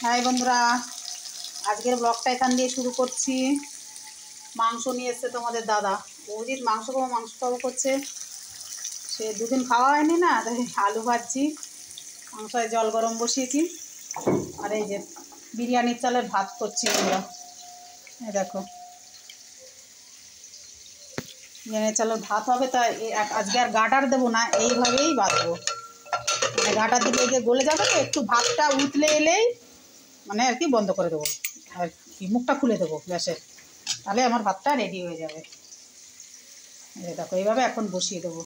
High বন্ধুরা, আজকের ব্লগটা এখান দিয়ে শুরু করছি। মাংস নিয়ে এসছে তোমাদের দাদা। অজিত মাংস খাবো করছে। সে দুদিন খাওয়া হয়নি না, তাই আলু ভাজছি, মাংসয় জল গরম বসিয়েছি, আর এই যে বিরিয়ানির চালের ভাত করছি বন্ধুরা। এই দেখো, বিরিয়ানির চালের ভাত হবে, তাই আজকে আর গাটার দেবো না, এইভাবেই বাঁধবো। মানে গাটার দিলে যে গলে যাবে, তো একটু ভাতটা উতলে এলেই মানে আর কি বন্ধ করে দেবো, আর কি মুখটা খুলে দেবো গ্যাসের, তাহলে আমার ভাতটা রেডি হয়ে যাবে। দেখো এইভাবে এখন বসিয়ে দেবো।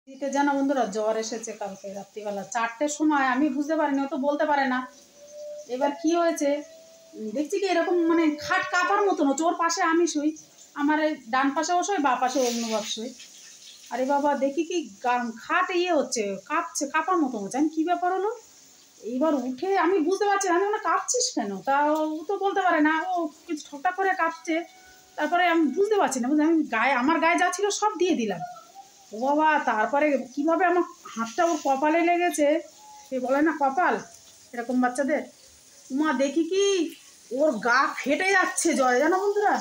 শীতে জানো বন্ধুরা, জ্বর এসেছে কালকে রাত্রিবেলা 4টের সময়। আমি বুঝতে পারিনি, ও তো বলতে পারে না। এবার কি হয়েছে দেখছি কি, এরকম মানে খাট কাঁপার মতন হচ্ছে। ওর পাশে আমি শুই, আমার এই ডান পাশে ও শোয়, বা পাশে অনুভব শুই। আরে বাবা, দেখি কি খাট হচ্ছে, কাঁপছে, কাঁপার মতন হচ্ছে। আমি কী ব্যাপার হলো, এইবার উঠে আমি বুঝতে পারছি না। আমি মানে কাঁপছিস কেন, তা ও তো বলতে পারে না, ও কিছু ঠকঠাক করে কাঁপছে। তারপরে আমি বুঝতে পারছি না, আমি আমার গায়ে যা ছিল সব দিয়ে দিলাম। ও বাবা, তারপরে কীভাবে আমার হাতটা ওর কপালে লেগেছে, সে বলে না কপাল, এরকম বাচ্চাদের। মা দেখি কি, ওর গা ফেটে যাচ্ছে জ্বরে, জানো বন্ধুরা।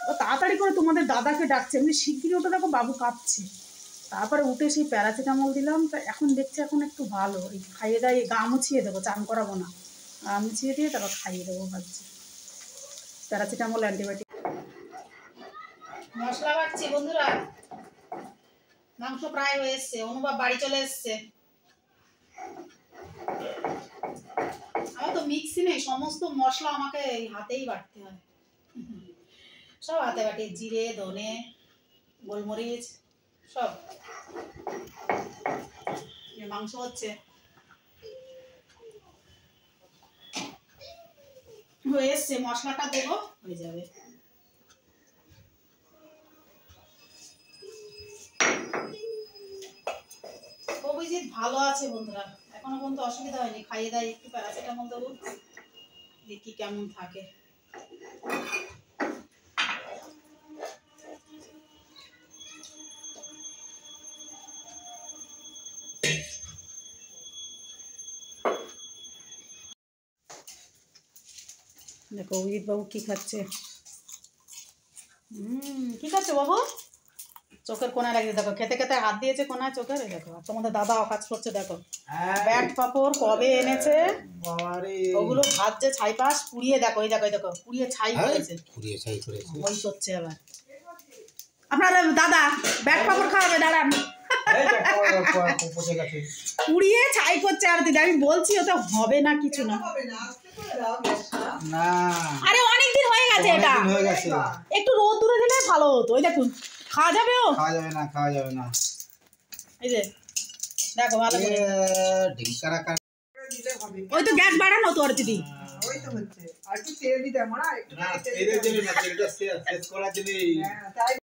ও তাড়াতাড়ি করে তোমাদের দাদাকে ডাকছে, এমনি শিগগিরই ওটা দেখো বাবু কাঁপছে। তারপরে উঠে সেই প্যারাসিটামল দিলাম, তা এখন দেখছি এখন একটু ভালো। এই খাইয়ে দাইয়ে গা মুছিয়ে দেবো, চান করাবো না, গা মুছিয়ে দিয়ে তারপর খাইয়ে দেবো ভাবছি। Paracetamol, antibiotic. মশলা বাটছি বন্ধুরা, মাংস প্রায় হয়ে এসছে, অনুভব বাড়ি চলে এসছে। আমার তো মিক্সি নেই, সমস্ত মশলা আমাকে হাতেই বাটতে হয়। সব হাতে বাটি, জিরে, ধনে, গোলমরিচ সব। মাংস হচ্ছে, হয়ে এসছে, মশলাটা দেবো, হয়ে যাবে। অভিজিৎ ভালো আছে বন্ধুরা, এখনো পর্যন্ত অসুবিধা হয়নি। খাইয়ে দাই একটু প্যারাসিটামল দেবো, দেখি কেমন থাকে। দেখো অভিজিৎ বাবু কি খাচ্ছে। কি খাচ্ছে বাবু? চোখের কোনায় লাগিয়ে দেখো, খেতে খেতে হাত দিয়েছে কোনায় চোখের। দেখো তোমাদের দাদাও কাজ করছে, দেখো ব্যাট পাপড় কবে এনেছে, ওগুলো ভাজছে ছাই পাশ পুড়িয়ে। দেখো এই দেখো, এই দেখো পুড়িয়ে ছাই করেছে, ওই করছে আবার। আপনার দাদা ব্যাট পাপড় খাওয়াবে, দাঁড়ান। পুড়িয়ে ছাই করছে আর দিদি, আমি বলছি ওটা হবে না, কিছু না। আরে অনেকদিন হয়ে গেছে, এটা একটু রোদ দূরে দিলে ভালো হতো। ওই দেখুন, খাওয়া যাবে? ও খাওয়া যাবে না। এই যে দেখো ভালো করে, ওই তো গ্যাস বাড়ানো তো আর দিদি, ওই তো হচ্ছে। আর একটু তেল দিতে, আমরা একটু তেল দিতে, না তেল দিলে না, তেলটা শেষ করার জন্য।